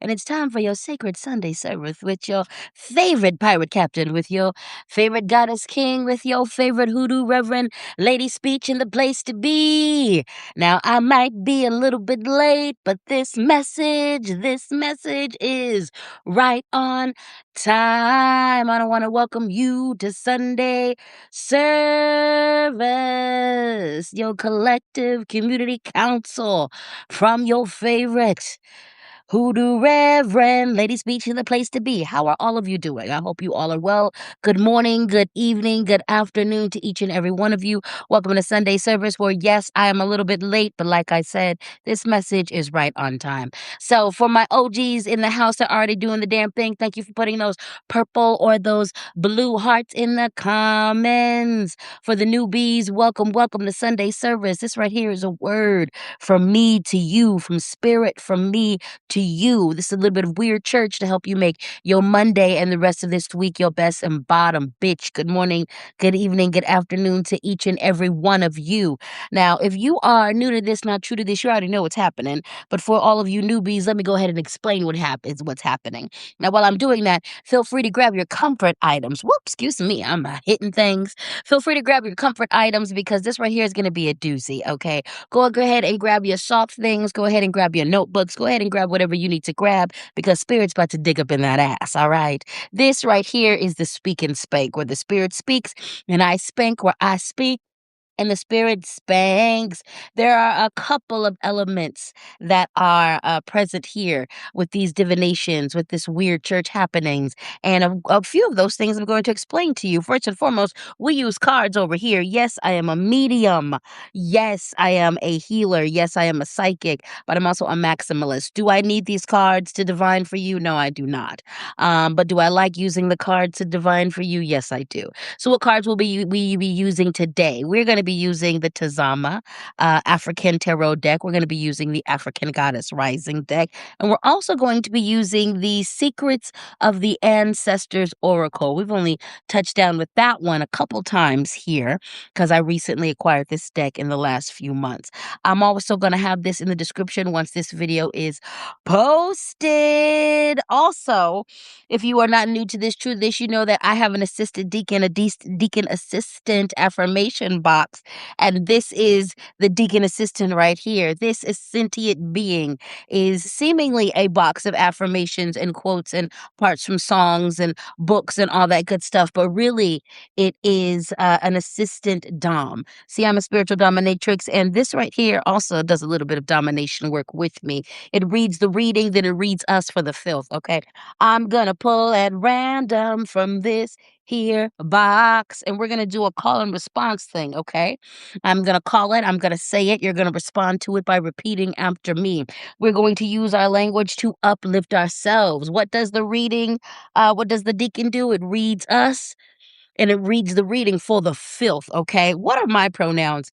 And it's time for your sacred Sunday service with your favorite pirate captain, with your favorite goddess king, with your favorite hoodoo reverend lady speech in the place to be. Now, I might be a little bit late, but this message is right on time. I want to welcome you to Sunday service, your collective community council from your favorite Hoodoo Reverend Lady Speech in the place to be. How are all of you doing? I hope you all are well. Good morning, good evening, good afternoon to each and every one of you. Welcome to Sunday service where, yes, I am a little bit late, but like I said, this message is right on time. So for my OGs in the house that are already doing the damn thing, thank you for putting those purple or those blue hearts in the comments. For the newbies, welcome to Sunday service. This right here is a word from me to you, from spirit, from me to you. This is a little bit of weird church to help you make your Monday and the rest of this week your best and bottom, bitch. Good morning, good evening, good afternoon to each and every one of you. Now, if you are new to this, not true to this, you already know what's happening. But for all of you newbies, let me go ahead and explain what's happening. Now, while I'm doing that, feel free to grab your comfort items. Whoops, excuse me, I'm hitting things. Feel free to grab your comfort items because this right here is going to be a doozy, okay? Go ahead and grab your soft things. Go ahead and grab your notebooks. Go ahead and grab whatever you need to grab because Spirit's about to dig up in that ass, all right? This right here is the speak and spank, where the Spirit speaks and I spank where I speak and the Spirit spanks. There are a couple of elements that are present here with these divinations, with this weird church happenings. And a few of those things I'm going to explain to you. First and foremost, we use cards over here. Yes, I am a medium. Yes, I am a healer. Yes, I am a psychic, but I'm also a maximalist. Do I need these cards to divine for you? No, I do not. But do I like using the cards to divine for you? Yes, I do. So what cards will we be using today? We're going to be using the Tazama African Tarot deck. We're going to be using the African Goddess Rising deck. And we're also going to be using the Secrets of the Ancestors Oracle. We've only touched down with that one a couple times here because I recently acquired this deck in the last few months. I'm also going to have this in the description once this video is posted. Also, if you are not new to this, true this, you know that I have an assistant deacon, deacon assistant affirmation box. And this is the deacon assistant right here. This is sentient being is seemingly a box of affirmations and quotes and parts from songs and books and all that good stuff. But really, it is an assistant dom. See, I'm a spiritual dominatrix. And this right here also does a little bit of domination work with me. It reads the reading, then it reads us for the filth. Okay. I'm gonna pull at random from this here box, and we're gonna do a call and response thing, okay? I'm gonna call it, I'm gonna say it, you're gonna respond to it by repeating after me. We're going to use our language to uplift ourselves. What does the deacon do? It reads us, and it reads the reading for the filth, okay? What are my pronouns?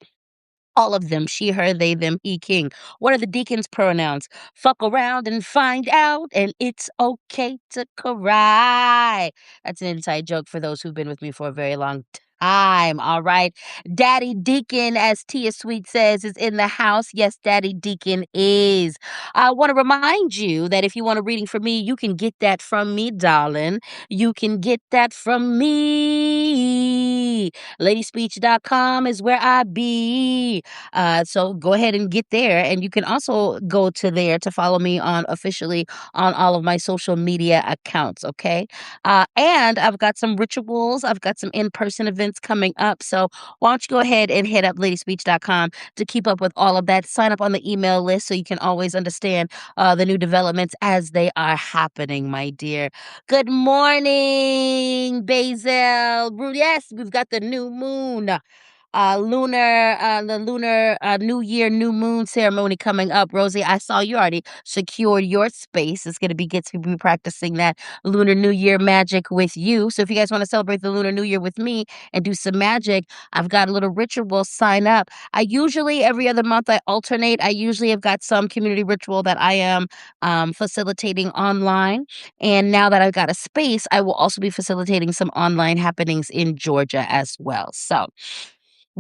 All of them, she, her, they, them, he, king. What are the deacon's pronouns? Fuck around and find out, and it's okay to cry. That's an inside joke for those who've been with me for a very long time. All right. Daddy Deacon, as Tia Sweet says, is in the house. Yes, Daddy Deacon is. I want to remind you that if you want a reading from me, you can get that from me, darling. You can get that from me. LadySpeech.com is where I be. So go ahead and get there. And you can also go to there to follow me officially on all of my social media accounts. Okay. And I've got some rituals. I've got some in-person events coming up. So why don't you go ahead and hit up ladyspeech.com to keep up with all of that. Sign up on the email list so you can always understand the new developments as they are happening, my dear. Good morning, Basil. Yes, we've got the new moon. The lunar New Year, new moon ceremony coming up. Rosie, I saw you already secured your space. It's going to get to be practicing that Lunar New Year magic with you. So if you guys want to celebrate the Lunar New Year with me and do some magic, I've got a little ritual. Sign up. I usually, every other month, I alternate. I usually have got some community ritual that I am facilitating online. And now that I've got a space, I will also be facilitating some online happenings in Georgia as well. So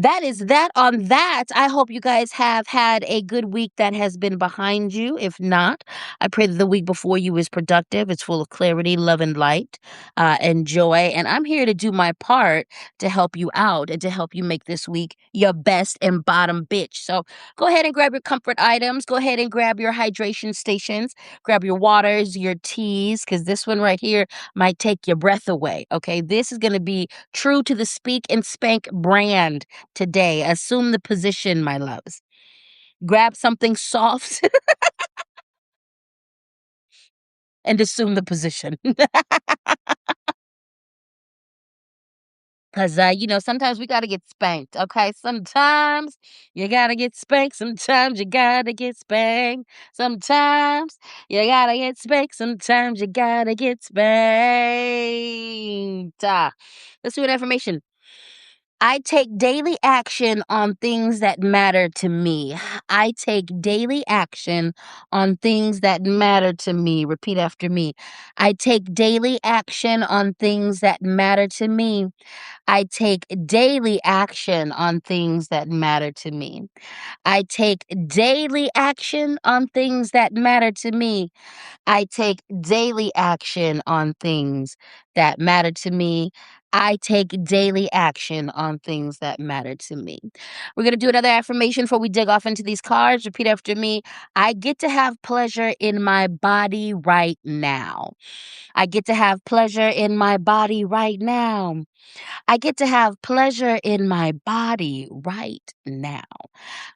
That is that on that. I hope you guys have had a good week that has been behind you. If not, I pray that the week before you is productive. It's full of clarity, love, and light, and joy. And I'm here to do my part to help you out and to help you make this week your best and bottom bitch. So go ahead and grab your comfort items. Go ahead and grab your hydration stations. Grab your waters, your teas, because this one right here might take your breath away. Okay. This is going to be true to the Speak and Spank brand today. Assume the position, my loves. Grab something soft and assume the position. Because, sometimes we got to get spanked, okay? Sometimes you got to get spanked. Sometimes you got to get spanked. Sometimes you got to get spanked. Sometimes you got to get spanked. Let's do an affirmation. I take daily action on things that matter to me. I take daily action on things that matter to me. Repeat after me. I take daily action on things that matter to me. I take daily action on things that matter to me. I take daily action on things that matter to me. I take daily action on things that matter to me. I take daily action on things that matter to me. We're going to do another affirmation before we dig off into these cards. Repeat after me. I get to have pleasure in my body right now. I get to have pleasure in my body right now. I get to have pleasure in my body right now.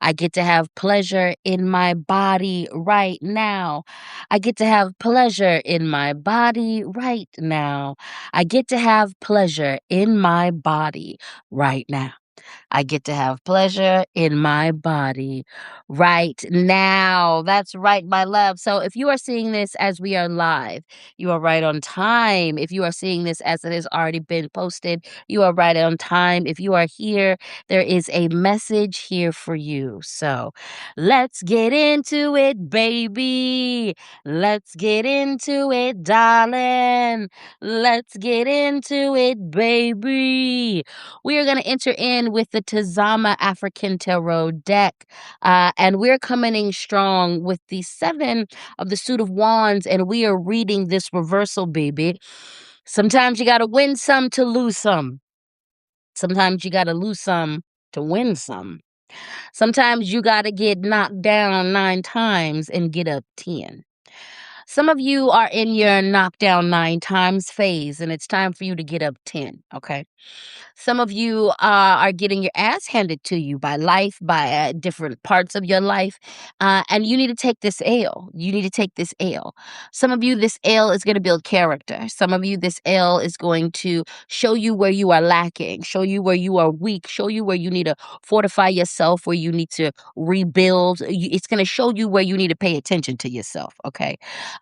I get to have pleasure in my body right now. I get to have pleasure in my body right now. I get to have pleasure in my body right now. I get to have pleasure in my body right now. That's right, my love. So if you are seeing this as we are live, you are right on time. If you are seeing this as it has already been posted, you are right on time. If you are here, there is a message here for you. So let's get into it, baby. Let's get into it, darling. Let's get into it, baby. We are going to enter in with the Tazama African Tarot deck. And we're coming in strong with the seven of the suit of wands. And we are reading this reversal, baby. Sometimes you got to win some to lose some. Sometimes you got to lose some to win some. Sometimes you got to get knocked down 9 times and get up 10. Some of you are in your knockdown 9 times phase, and it's time for you to get up 10, okay? Some of you are getting your ass handed to you by life, by different parts of your life, and you need to take this L. You need to take this L. Some of you, this L is going to build character. Some of you, this L is going to show you where you are lacking, show you where you are weak, show you where you need to fortify yourself, where you need to rebuild. It's going to show you where you need to pay attention to yourself, okay?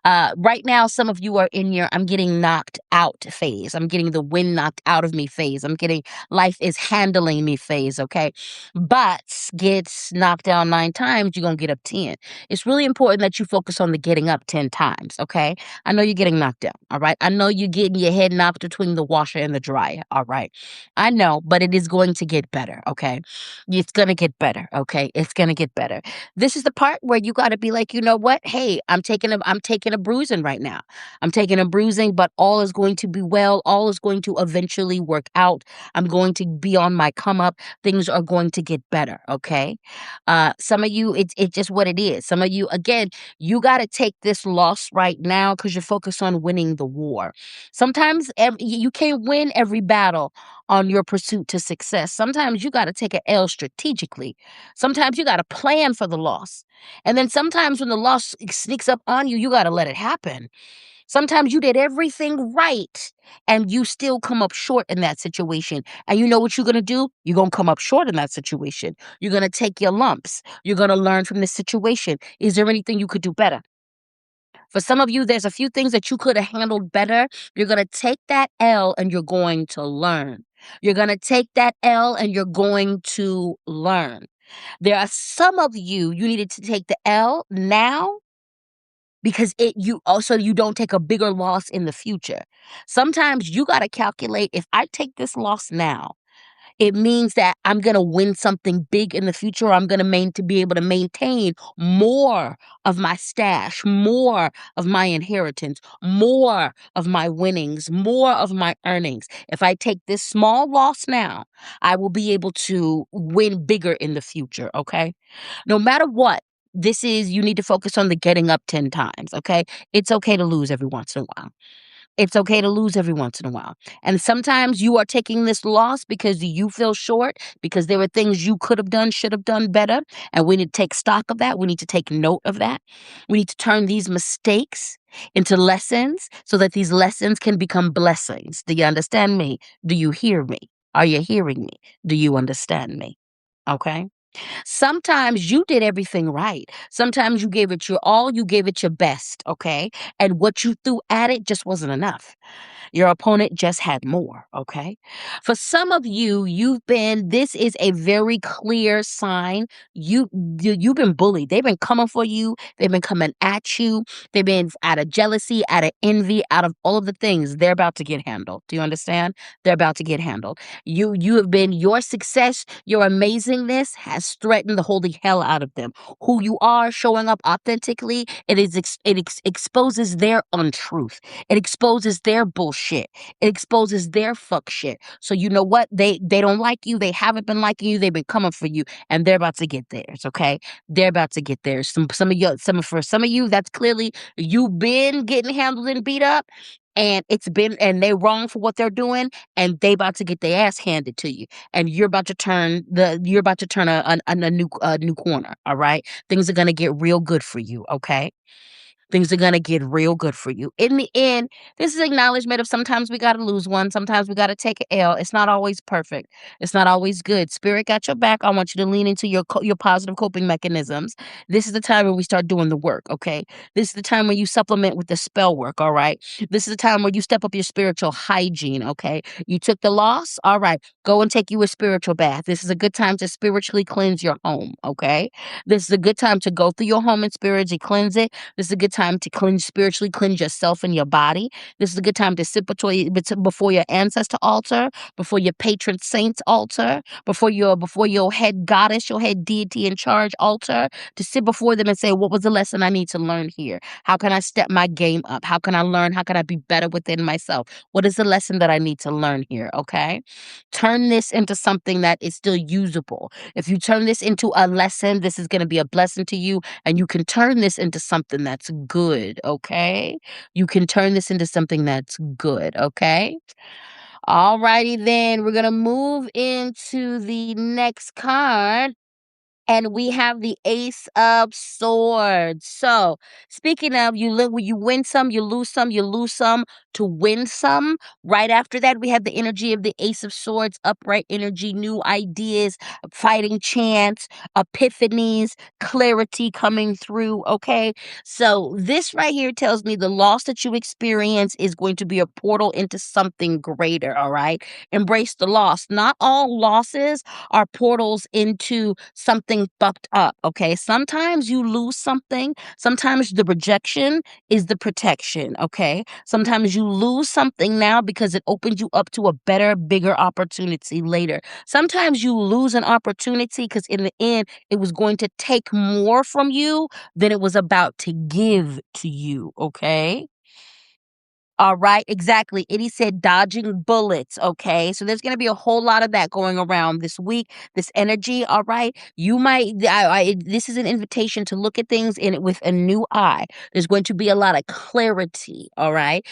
Right now, some of you are in your I'm getting knocked out phase. I'm getting the wind knocked out of me phase. I'm getting life is handling me phase, okay? But gets knocked down 9 times, you're going to get up 10. It's really important that you focus on the getting up 10 times, okay? I know you're getting knocked down, all right? I know you're getting your head knocked between the washer and the dryer, all right? I know, but it is going to get better, okay? It's going to get better, okay? It's going to get better. This is the part where you got to be like, you know what? Hey, I'm taking a bruising right now. I'm taking a bruising, but all is going to be well. All is going to eventually work out. I'm going to be on my come up. Things are going to get better, okay? Some of you, it's just what it is. Some of you, again, you got to take this loss right now because you're focused on winning the war. Sometimes you can't win every battle on your pursuit to success. Sometimes you got to take an L strategically. Sometimes you got to plan for the loss. And then sometimes when the loss sneaks up on you, you got to let it happen. Sometimes you did everything right and you still come up short in that situation. And you know what you're going to do? You're going to come up short in that situation. You're going to take your lumps. You're going to learn from this situation. Is there anything you could do better? For some of you, there's a few things that you could have handled better. You're going to take that L and you're going to learn. You're going to take that L and you're going to learn. There are some of you, you needed to take the L now because you don't take a bigger loss in the future. Sometimes you got to calculate, if I take this loss now, It means that I'm going to win something big in the future. Or I'm going to be able to maintain more of my stash, more of my inheritance, more of my winnings, more of my earnings. If I take this small loss now, I will be able to win bigger in the future, okay? No matter what, this is you need to focus on the getting up 10 times, okay? It's okay to lose every once in a while. It's okay to lose every once in a while. And sometimes you are taking this loss because you feel short, because there were things you could have done, should have done better. And we need to take stock of that. We need to take note of that. We need to turn these mistakes into lessons so that these lessons can become blessings. Do you understand me? Do you hear me? Are you hearing me? Do you understand me? Okay. Sometimes you did everything right. Sometimes you gave it your all, you gave it your best, okay? And what you threw at it just wasn't enough. Your opponent just had more, okay? For some of you, this is a very clear sign. You've been bullied. They've been coming for you. They've been coming at you. They've been out of jealousy, out of envy, out of all of the things. They're about to get handled. Do you understand? They're about to get handled. You have been, your success, your amazingness has threatened the holy hell out of them. Who you are, showing up authentically, exposes their untruth. It exposes their bullshit. It exposes their fuck shit. So you know what? They don't like you. They haven't been liking you. They've been coming for you, and they're about to get theirs. Okay, they're about to get theirs. For some of you, that's clearly you've been getting handled and beat up, and they're wrong for what they're doing, and they about to get their ass handed to you, and you're about to turn a new corner. All right, things are gonna get real good for you. Okay. Things are going to get real good for you. In the end, this is acknowledgement of sometimes we got to lose one. Sometimes we got to take an L. It's not always perfect. It's not always good. Spirit got your back. I want you to lean into your positive coping mechanisms. This is the time when we start doing the work, okay? This is the time when you supplement with the spell work, all right? This is the time where you step up your spiritual hygiene, okay? You took the loss, all right. Go and take you a spiritual bath. This is a good time to spiritually cleanse your home, okay? This is a good time to go through your home and spiritually cleanse it. This is a good time to spiritually cleanse yourself and your body. This is a good time to sit before your ancestor altar, before your patron saint's altar, before your head goddess, your head deity in charge altar, to sit before them and say, what was the lesson I need to learn here? How can I step my game up? How can I learn? How can I be better within myself? What is the lesson that I need to learn here? Okay. Turn this into something that is still usable. If you turn this into a lesson, this is going to be a blessing to you, and you can turn this into something that's good, okay? You can turn this into something that's good, okay? All righty then, we're going to move into the next card. And we have the Ace of Swords. So, speaking of, you win some, you lose some, you lose some to win some. Right after that, we have the energy of the Ace of Swords, upright energy, new ideas, fighting chance, epiphanies, clarity coming through. Okay. So, this right here tells me the loss that you experience is going to be a portal into something greater. All right. Embrace the loss. Not all losses are portals into something fucked up, okay? Sometimes you lose something. Sometimes the rejection is the protection, okay? Sometimes you lose something now because it opened you up to a better, bigger opportunity later. Sometimes you lose an opportunity because in the end, it was going to take more from you than it was about to give to you, okay? All right, exactly. And he said dodging bullets. Okay. So there's going to be a whole lot of that going around this week, this energy. All right. You might, this is an invitation to look at things in it with a new eye. There's going to be a lot of clarity. All right.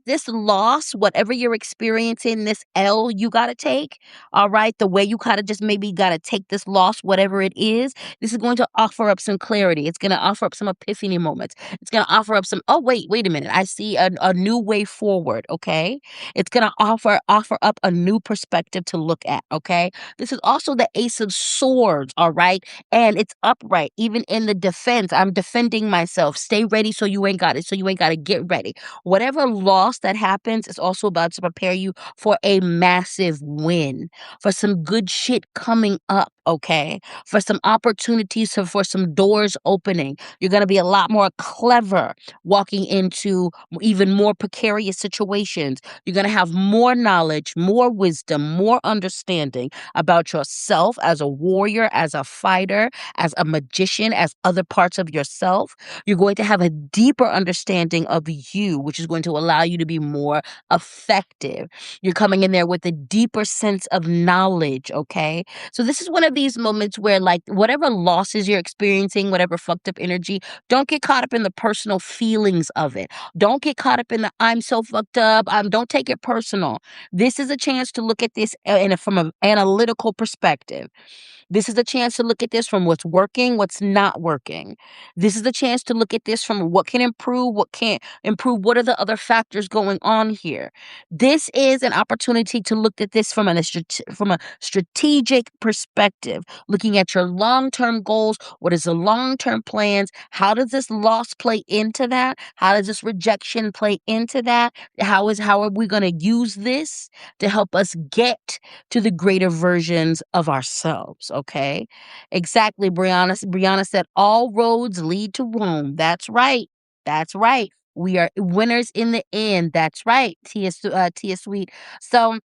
This loss, whatever you're experiencing, this L you got to take. All right. The way you kind of just maybe got to take this loss, whatever it is, this is going to offer up some clarity. It's going to offer up some epiphany moments. It's going to offer up some, oh, wait a minute. I see a new way forward, okay? It's going to offer up a new perspective to look at, okay? This is also the Ace of Swords, all right? And it's upright, even in the defense. I'm defending myself. Stay ready so you ain't got it. So you ain't got to get ready. Whatever loss that happens is also about to prepare you for a massive win, for some good shit coming up. okay? For some opportunities, for some doors opening. You're going to be a lot more clever walking into even more precarious situations. You're going to have more knowledge, more wisdom, more understanding about yourself as a warrior, as a fighter, as a magician, as other parts of yourself. You're going to have a deeper understanding of you, which is going to allow you to be more effective. You're coming in there with a deeper sense of knowledge, okay? So this is one of these moments where, like, whatever losses you're experiencing, whatever fucked up energy, don't get caught up in the personal feelings of it. Don't get caught up in the I'm so fucked up. Don't take it personal. This is a chance to look at this from an analytical perspective. This is a chance to look at this from what's working, what's not working. This is a chance to look at this from what can improve, what can't improve, what are the other factors going on here. This is an opportunity to look at this from from a strategic perspective, looking at your long-term goals. What is the long-term plans? How does this loss play into that? How does this rejection play into that? How are we going to use this to help us get to the greater versions of ourselves, okay? Exactly, Brianna. Brianna said, all roads lead to Rome. That's right. That's right. We are winners in the end. That's right, Tia Sweet. So,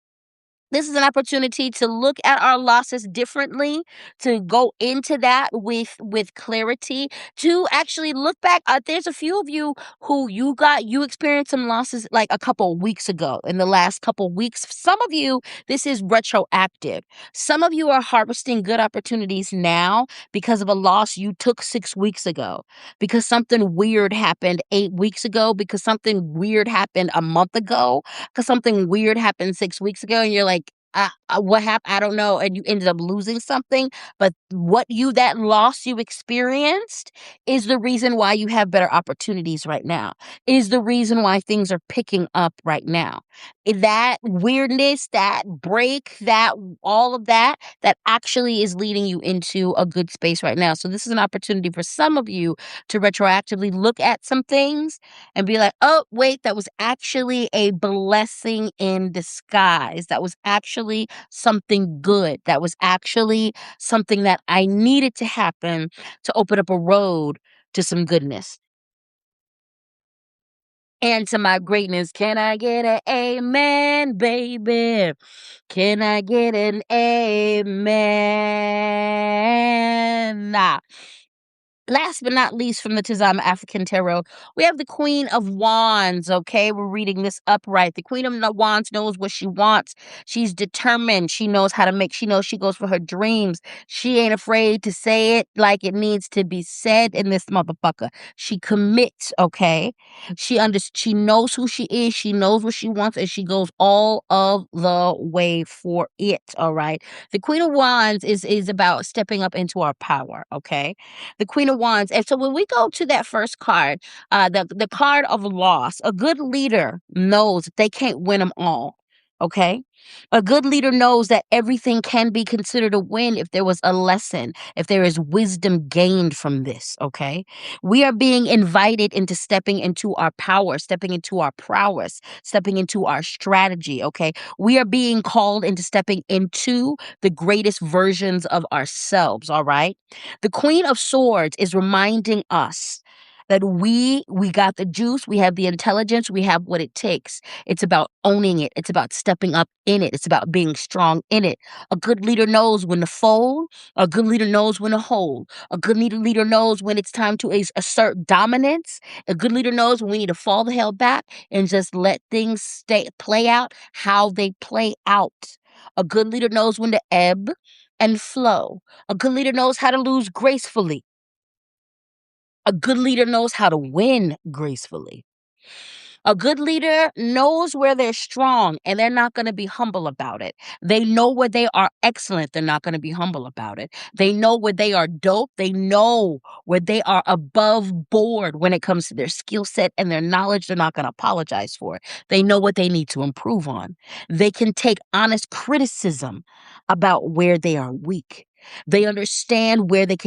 this is an opportunity to look at our losses differently, to go into that with clarity, to actually look back. There's a few of you who you experienced some losses like a couple weeks ago, in the last couple weeks. Some of you, this is retroactive. Some of you are harvesting good opportunities now because of a loss you took 6 weeks ago, because something weird happened 8 weeks ago, because something weird happened a month ago, because something weird happened 6 weeks ago, and you're like, what happened? I don't know. And you ended up losing something. But that loss you experienced is the reason why you have better opportunities right now, is the reason why things are picking up right now. That weirdness, that break, that all of that, that actually is leading you into a good space right now. So this is an opportunity for some of you to retroactively look at some things and be like, oh, wait, that was actually a blessing in disguise. That was actually something good. That was actually something that I needed to happen to open up a road to some goodness and to my greatness. Can I get an amen, baby? Can I get an amen? Nah. Last but not least, from the Tazama African Tarot, we have the Queen of Wands, okay? We're reading this upright. The Queen of Wands knows what she wants. She's determined. She knows how to she knows she goes for her dreams. She ain't afraid to say it like it needs to be said in this motherfucker. She commits, okay? She knows who she is. She knows what she wants, and she goes all of the way for it, all right? The Queen of Wands is about stepping up into our power, okay? The Queen of Wands. And so when we go to that first card, the card of loss, a good leader knows that they can't win them all. Okay. A good leader knows that everything can be considered a win if there was a lesson, if there is wisdom gained from this. Okay. We are being invited into stepping into our power, stepping into our prowess, stepping into our strategy. Okay. We are being called into stepping into the greatest versions of ourselves. All right. The Queen of Swords is reminding us that we got the juice, we have the intelligence, we have what it takes. It's about owning it. It's about stepping up in it. It's about being strong in it. A good leader knows when to fold. A good leader knows when to hold. A good leader knows when it's time to assert dominance. A good leader knows when we need to fall the hell back and just let things play out how they play out. A good leader knows when to ebb and flow. A good leader knows how to lose gracefully. A good leader knows how to win gracefully. A good leader knows where they're strong and they're not going to be humble about it. They know where they are excellent. They're not going to be humble about it. They know where they are dope. They know where they are above board when it comes to their skill set and their knowledge. They're not going to apologize for it. They know what they need to improve on. They can take honest criticism about where they are weak. They understand where they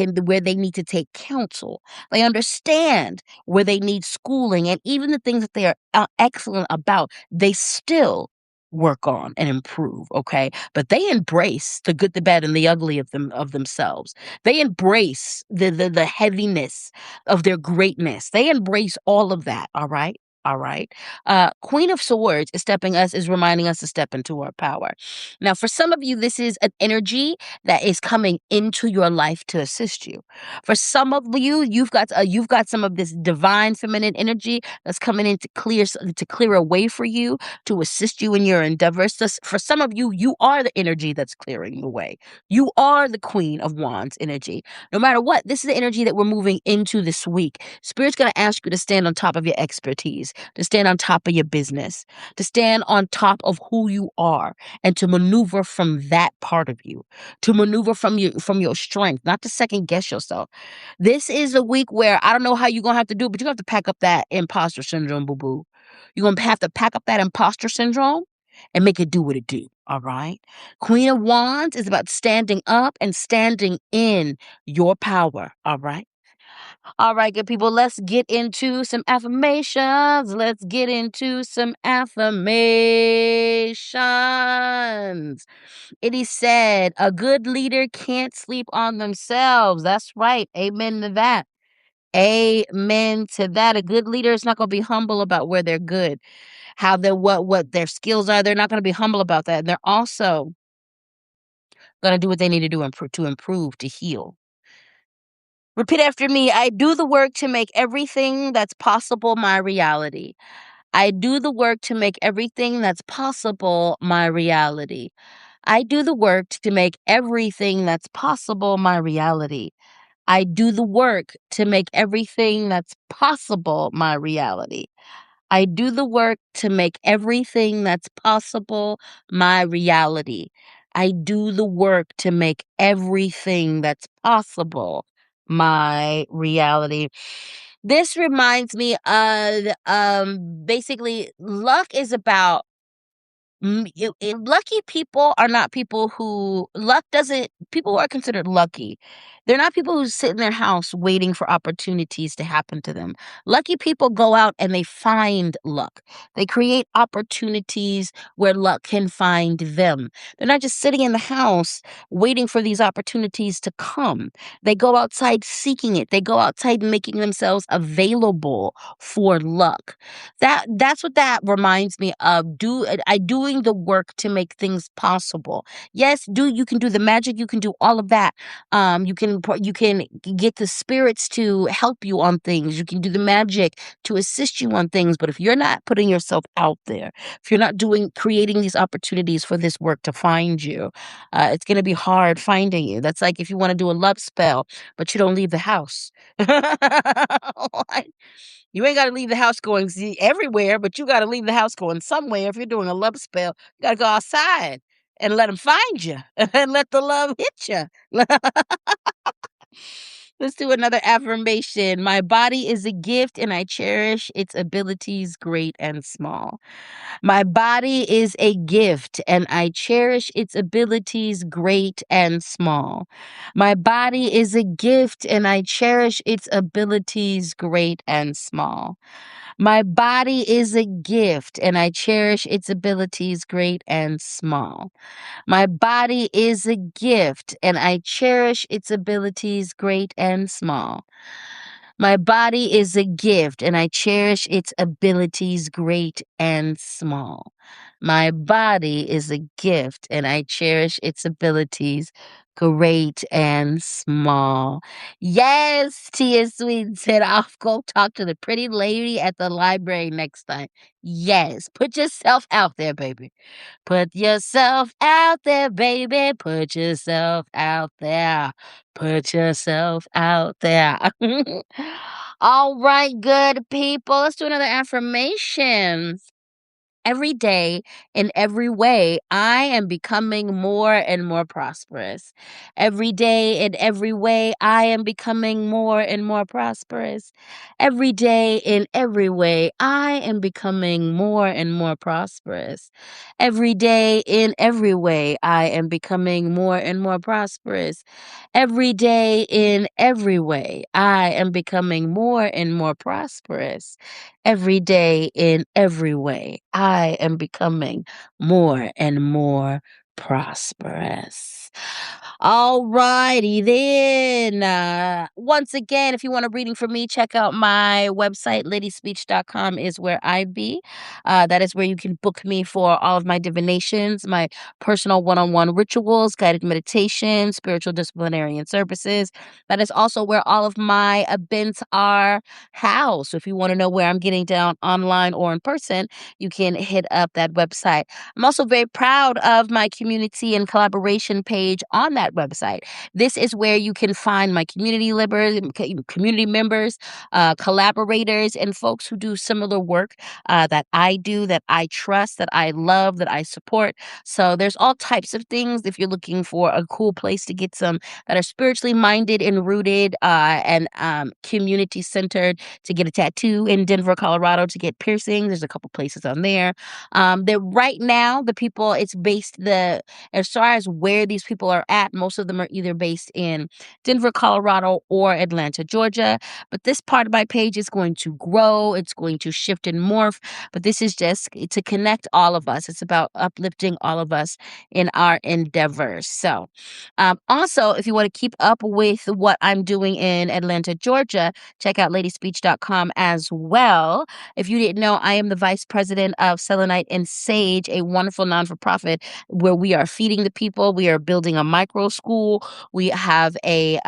need to take counsel. They understand where they need schooling, and even the things that they are excellent about, they still work on and improve, okay? But they embrace the good, the bad, and the ugly of themselves. They embrace the heaviness of their greatness. They embrace all of that, all right? All right. Queen of Swords is reminding us to step into our power. Now, for some of you, this is an energy that is coming into your life to assist you. For some of you, you've got some of this divine feminine energy that's coming in to clear a way for you, to assist you in your endeavors. For some of you, you are the energy that's clearing the way. You are the Queen of Wands energy. No matter what, this is the energy that we're moving into this week. Spirit's going to ask you to stand on top of your expertise, to stand on top of your business, to stand on top of who you are, and to maneuver from that part of you, to maneuver from your strength, not to second guess yourself. This is a week where I don't know how you're gonna have to do it, but you have to pack up that imposter syndrome, boo boo. You're gonna have to pack up that imposter syndrome and make it do what it do. All right. Queen of Wands is about standing up and standing in your power. All right. All right, good people, let's get into some affirmations. Let's get into some affirmations. It is said, a good leader can't sleep on themselves. That's right. Amen to that. Amen to that. A good leader is not going to be humble about where they're good, how they're what their skills are. They're not going to be humble about that. And they're also going to do what they need to do to improve, to heal. Repeat after me. I do the work to make everything that's possible my reality. I do the work to make everything that's possible my reality. I do the work to make everything that's possible my reality. I do the work to make everything that's possible my reality. I do the work to make everything that's possible my reality. I do the work to make everything that's possible my reality. This reminds me of basically luck is about lucky people are not people who luck doesn't people who are considered lucky. They're not people who sit in their house waiting for opportunities to happen to them. Lucky people go out and they find luck. They create opportunities where luck can find them. They're not just sitting in the house waiting for these opportunities to come. They go outside seeking it. They go outside making themselves available for luck. That's what that reminds me of. Doing the work to make things possible. Yes, you can do the magic, you can do all of that. You can get the spirits to help you on things. You can do the magic to assist you on things, but if you're not putting yourself out there, if you're not creating these opportunities for this work to find you, it's going to be hard finding you. That's like if you want to do a love spell, but you don't leave the house. You ain't gotta leave the house going everywhere, but you gotta leave the house going somewhere. If you're doing a love spell, you gotta go outside and let them find you and let the love hit you. Let's do another affirmation. My body is a gift and I cherish its abilities, great and small. My body is a gift and I cherish its abilities, great and small. My body is a gift and I cherish its abilities, great and small. My body is a gift and I cherish its abilities, great and small. My body is a gift and I cherish its abilities, great and small. My body is a gift and I cherish its abilities, great and small. My body is a gift and I cherish its abilities, great and small. Yes, Tia Sweet said, I'll go talk to the pretty lady at the library next time. Yes, put yourself out there, baby. Put yourself out there, baby. Put yourself out there. Put yourself out there. All right, good people. Let's do another affirmation. Every day, in every way, I am becoming more and more prosperous. Every day, in every way, I am becoming more and more prosperous. Every day, in every way, I am becoming more and more prosperous. Every day, in every way, I am becoming more and more prosperous. Every day, in every way, I am becoming more and more prosperous. Every day, in every way, I I am becoming more and more prosperous. All righty then. Once again, if you want a reading from me, check out my website, ladyspeech.com is where I be. That is where you can book me for all of my divinations, my personal one-on-one rituals, guided meditation, spiritual disciplinarian services. That is also where all of my events are housed. So if you want to know where I'm getting down online or in person, you can hit up that website. I'm also very proud of my community and collaboration page on that website. This is where you can find my community members, collaborators, and folks who do similar work that I do, that I trust, that I love, that I support. So there's all types of things. If you're looking for a cool place to get some that are spiritually minded and rooted and community centered, to get a tattoo in Denver, Colorado, to get piercings, there's a couple places on there. Right now, the people, it's based as far as where these people are at, most of them are either based in Denver, Colorado, or Atlanta, Georgia. But this part of my page is going to grow. It's going to shift and morph. But this is just to connect all of us. It's about uplifting all of us in our endeavors. So, also, if you want to keep up with what I'm doing in Atlanta, Georgia, check out ladyspeech.com as well. If you didn't know, I am the vice president of Selenite and Sage, a wonderful non-for-profit where we are feeding the people. We are building a micro school. We have a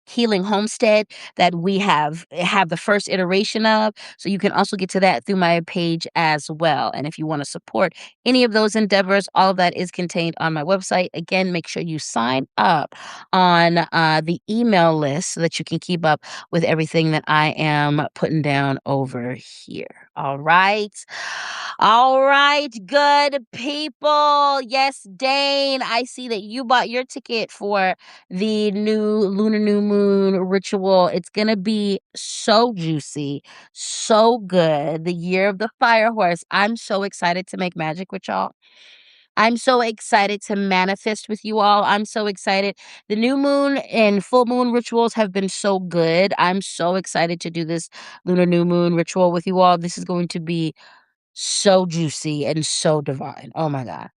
healing homestead that we have the first iteration of, so you can also get to that through my page as well. And if you want to support any of those endeavors, all of that is contained on my website. Again, make sure you sign up on the email list so that you can keep up with everything that I am putting down over here. All right, good people. Yes, Dane, I see that you bought your ticket for the new lunar new moon ritual. It's going to be so juicy, so good. The year of the fire horse. I'm so excited to make magic with y'all. I'm so excited to manifest with you all. I'm so excited. The new moon and full moon rituals have been so good. I'm so excited to do this lunar new moon ritual with you all. This is going to be so juicy and so divine. Oh my God.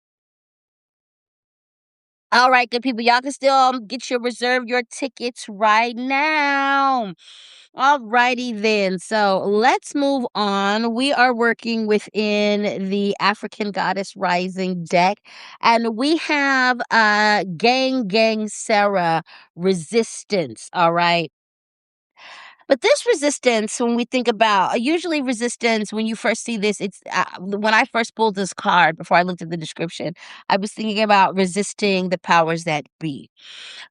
All right, good people. Y'all can still get reserve your tickets right now. All righty then. So let's move on. We are working within the African Goddess Rising deck, and we have Gang Sarah resistance. All right. But this resistance, when we think about usually resistance, when you first see this, it's when I first pulled this card before I looked at the description, I was thinking about resisting the powers that be.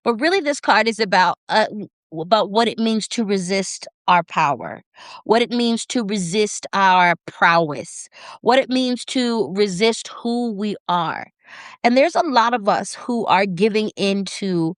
But really, this card is about what it means to resist our power, what it means to resist our prowess, what it means to resist who we are. And there's a lot of us who are giving into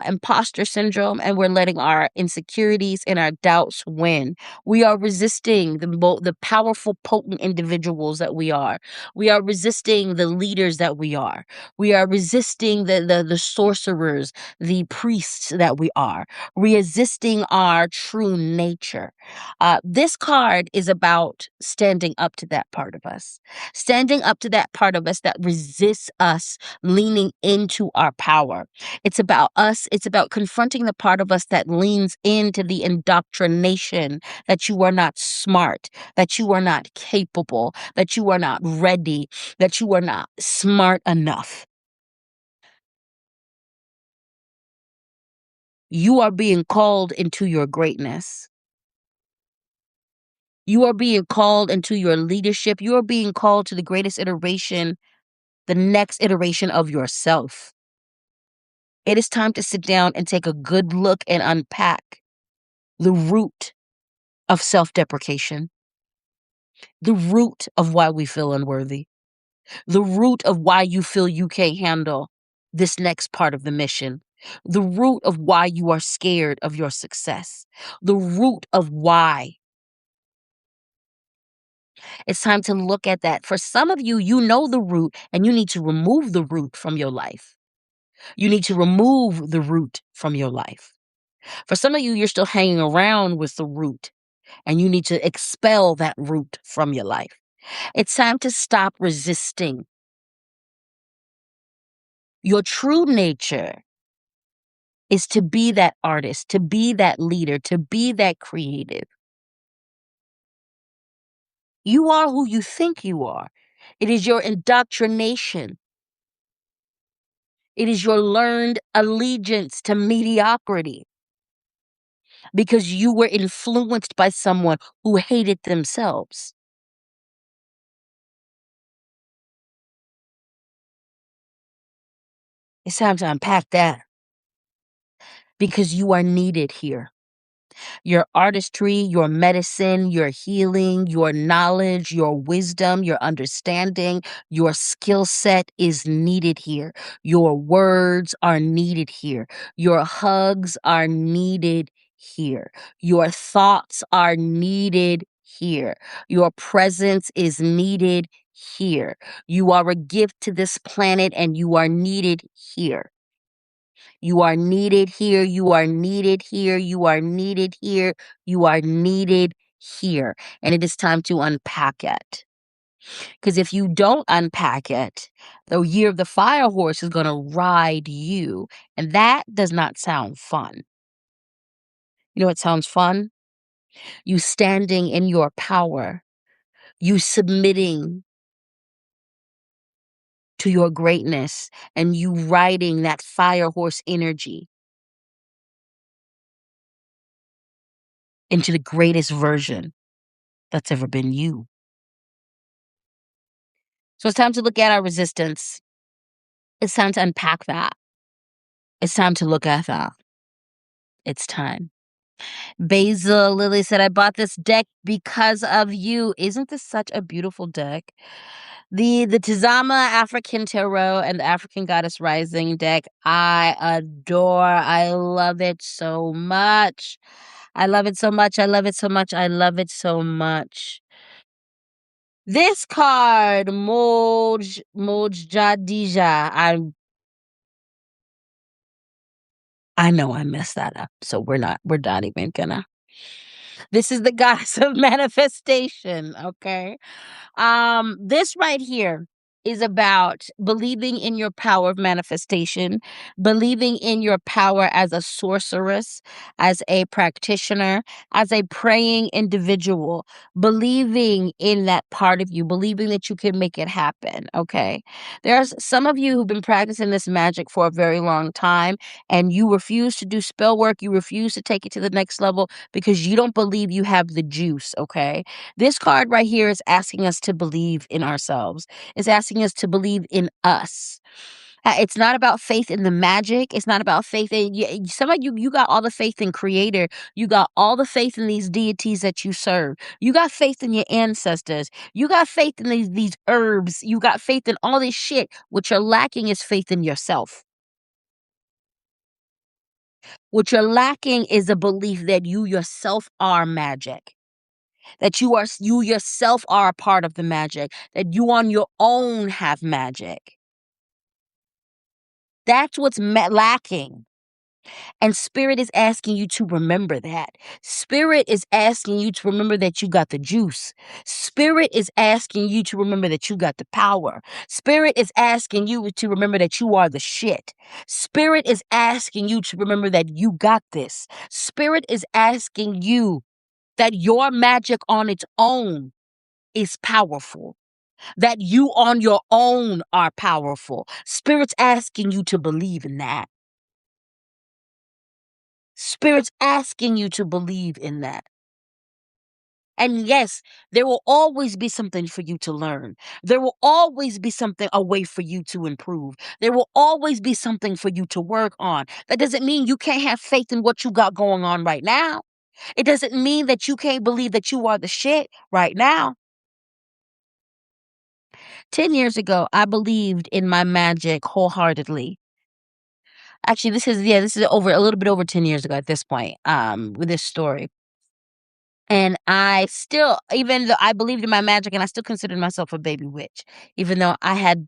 imposter syndrome, and we're letting our insecurities and our doubts win. We are resisting the powerful, potent individuals that we are. We are resisting the leaders that we are. We are resisting the sorcerers, the priests that we are. Resisting our true nature. This card is about standing up to that part of us, standing up to that part of us that resists us leaning into our power. It's about us. It's about confronting the part of us that leans into the indoctrination that you are not smart, that you are not capable, that you are not ready, that you are not smart enough. You are being called into your greatness. You are being called into your leadership. You are being called to the greatest iteration, the next iteration of yourself. It is time to sit down and take a good look and unpack the root of self deprecation, the root of why we feel unworthy, the root of why you feel you can't handle this next part of the mission, the root of why you are scared of your success, the root of why. It's time to look at that. For some of you, you know the root and you need to remove the root from your life. You need to remove the root from your life. For some of you, you're still hanging around with the root and you need to expel that root from your life. It's time to stop resisting. Your true nature is to be that artist, to be that leader, to be that creative. You are who you think you are. It is your indoctrination. It is your learned allegiance to mediocrity because you were influenced by someone who hated themselves. It's time to unpack that because you are needed here. Your artistry, your medicine, your healing, your knowledge, your wisdom, your understanding, your skill set is needed here. Your words are needed here. Your hugs are needed here. Your thoughts are needed here. Your presence is needed here. You are a gift to this planet and you are needed here. You are needed here. You are needed here. You are needed here. You are needed here. And it is time to unpack it. Because if you don't unpack it, the year of the fire horse is going to ride you. And that does not sound fun. You know what sounds fun? You standing in your power, you submitting to your greatness, and you riding that fire horse energy into the greatest version that's ever been you. So it's time to look at our resistance. It's time to unpack that. It's time to look at that. It's time. Basil Lily said, I bought this deck because of you. Isn't this such a beautiful deck? The Tazama African Tarot and the African Goddess Rising deck, I adore. I love it so much. I love it so much. I love it so much. I love it so much. This card, Mojadija, I know I messed that up, so we're not even gonna. This is the goddess of manifestation, okay? This right here is about believing in your power of manifestation, believing in your power as a sorceress, as a practitioner, as a praying individual, believing in that part of you, believing that you can make it happen, okay? There's some of you who've been practicing this magic for a very long time and you refuse to do spell work, you refuse to take it to the next level because you don't believe you have the juice, okay? This card right here is asking us to believe in ourselves. It's asking us to believe in us. It's not about faith in the magic. It's not about faith in some of you. You got all the faith in Creator. You got all the faith in these deities that you serve. You got faith in your ancestors. You got faith in these herbs. You got faith in all this shit. What you're lacking is faith in yourself. What you're lacking is a belief that you yourself are magic. That you yourself are a part of the magic, that you on your own have magic. That's what's lacking. And Spirit is asking you to remember that. Spirit is asking you to remember that you got the juice. Spirit is asking you to remember that you got the power. Spirit is asking you to remember that you are the shit. Spirit is asking you to remember that you got this. Spirit is asking you that your magic on its own is powerful, that you on your own are powerful. Spirit's asking you to believe in that. Spirit's asking you to believe in that. And yes, there will always be something for you to learn. There will always be something, a way for you to improve. There will always be something for you to work on. That doesn't mean you can't have faith in what you got going on right now. It doesn't mean that you can't believe that you are the shit right now. 10 years ago, I believed in my magic wholeheartedly. Actually, this is over a little bit over 10 years ago at this point, with this story. And I still, even though I believed in my magic, and I still considered myself a baby witch, even though I had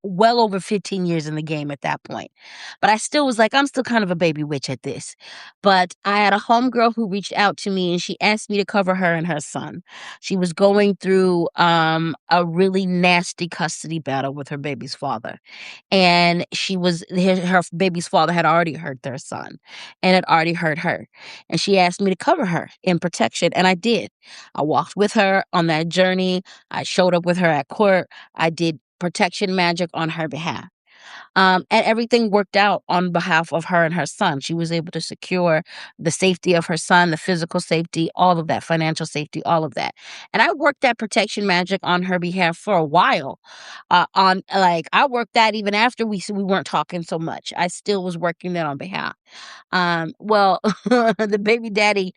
well over 15 years in the game at that point. But I still was like, I'm still kind of a baby witch at this. But I had a homegirl who reached out to me and she asked me to cover her and her son. She was going through a really nasty custody battle with her baby's father. And her baby's father had already hurt their son and had already hurt her. And she asked me to cover her in protection, and I did. I walked with her on that journey. I showed up with her at court. I did protection magic on her behalf. And everything worked out on behalf of her and her son. She was able to secure the safety of her son, the physical safety, all of that, financial safety, all of that. And I worked that protection magic on her behalf for a while. I worked that even after we weren't talking so much. I still was working that on behalf. Well, the baby daddy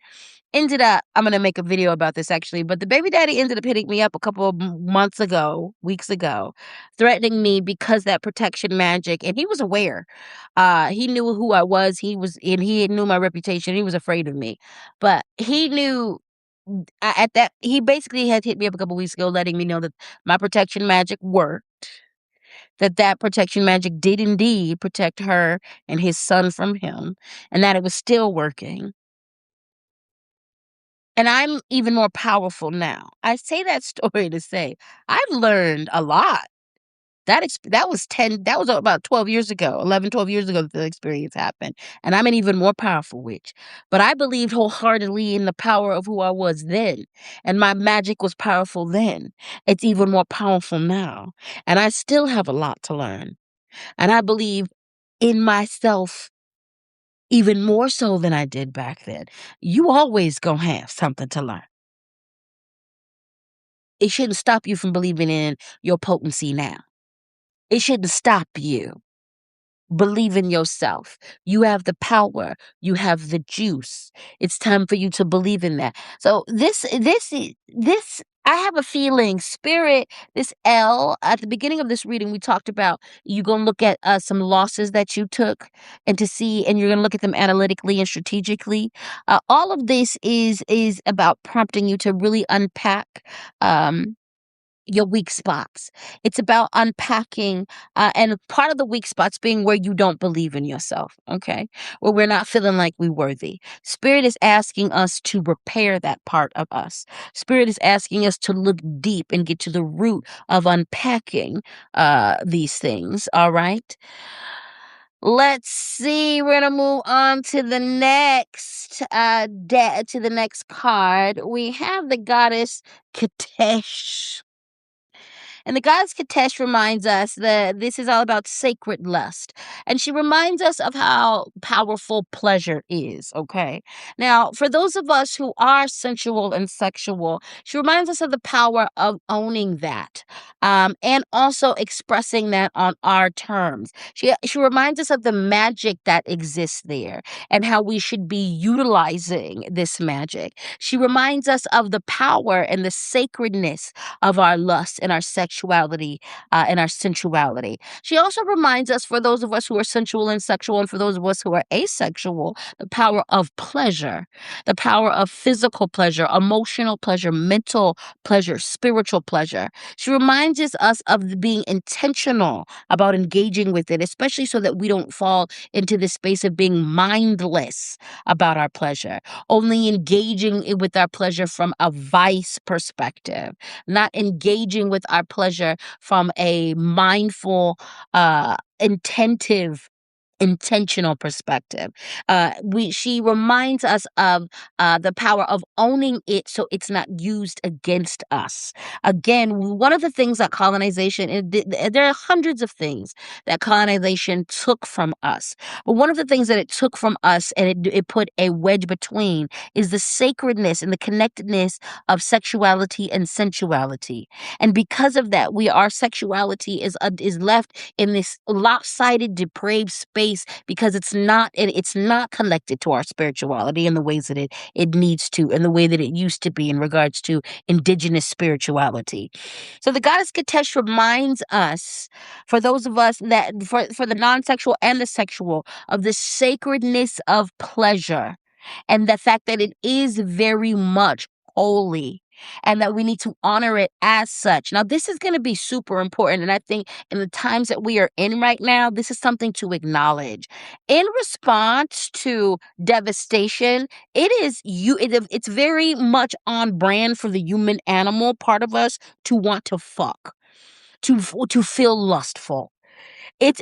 ended up, I'm gonna make a video about this actually, but the baby daddy ended up hitting me up a couple of months ago, weeks ago, threatening me because that protection magic, and he was aware. He knew who I was. He knew my reputation. He was afraid of me, but he knew. At that, he basically had hit me up a couple weeks ago, letting me know that my protection magic worked. That protection magic did indeed protect her and his son from him, and that it was still working. And I'm even more powerful now. I say that story to say I've learned a lot. That was about 12 years ago, 11, 12 years ago that the experience happened. And I'm an even more powerful witch. But I believed wholeheartedly in the power of who I was then. And my magic was powerful then. It's even more powerful now. And I still have a lot to learn. And I believe in myself even more so than I did back then. You always gonna have something to learn. It shouldn't stop you from believing in your potency now. It shouldn't stop you. Believe in yourself. You have the power. You have the juice. It's time for you to believe in that. So this I have a feeling spirit, this L at the beginning of this reading we talked about you're going to look at some losses that you took and to see and you're going to look at them analytically and strategically. All of this is about prompting you to really unpack um your weak spots. It's about unpacking, and part of the weak spots being where you don't believe in yourself, okay? Where we're not feeling like we're worthy. Spirit is asking us to repair that part of us. Spirit is asking us to look deep and get to the root of unpacking these things, all right? Let's see. We're gonna move on to the next to the next card. We have the goddess Katesh. And the goddess Katesh reminds us that this is all about sacred lust. And she reminds us of how powerful pleasure is, okay? Now, for those of us who are sensual and sexual, she reminds us of the power of owning that and also expressing that on our terms. She reminds us of the magic that exists there and how we should be utilizing this magic. She reminds us of the power and the sacredness of our lust and our sexuality and our sensuality. She also reminds us, for those of us who are sensual and sexual, and for those of us who are asexual, the power of pleasure, the power of physical pleasure, emotional pleasure, mental pleasure, spiritual pleasure. She reminds us of being intentional about engaging with it, especially so that we don't fall into the space of being mindless about our pleasure, only engaging with our pleasure from a vice perspective, not engaging with our pleasure from a mindful, intentional perspective. She reminds us of the power of owning it so it's not used against us. Again, one of the things that colonization, there are hundreds of things that colonization took from us. But one of the things that it took from us and it put a wedge between is the sacredness and the connectedness of sexuality and sensuality. And because of that, our sexuality is left in this lopsided, depraved space because it's not connected to our spirituality in the ways that it needs to, in the way that it used to be in regards to indigenous spirituality. So the goddess Katesh reminds us, for those of us that for the non-sexual and the sexual, of the sacredness of pleasure and the fact that it is very much holy and that we need to honor it as such. Now, this is going to be super important. And I think in the times that we are in right now, this is something to acknowledge. In response to devastation, it's very much on brand for the human animal part of us to want to fuck, to feel lustful. It's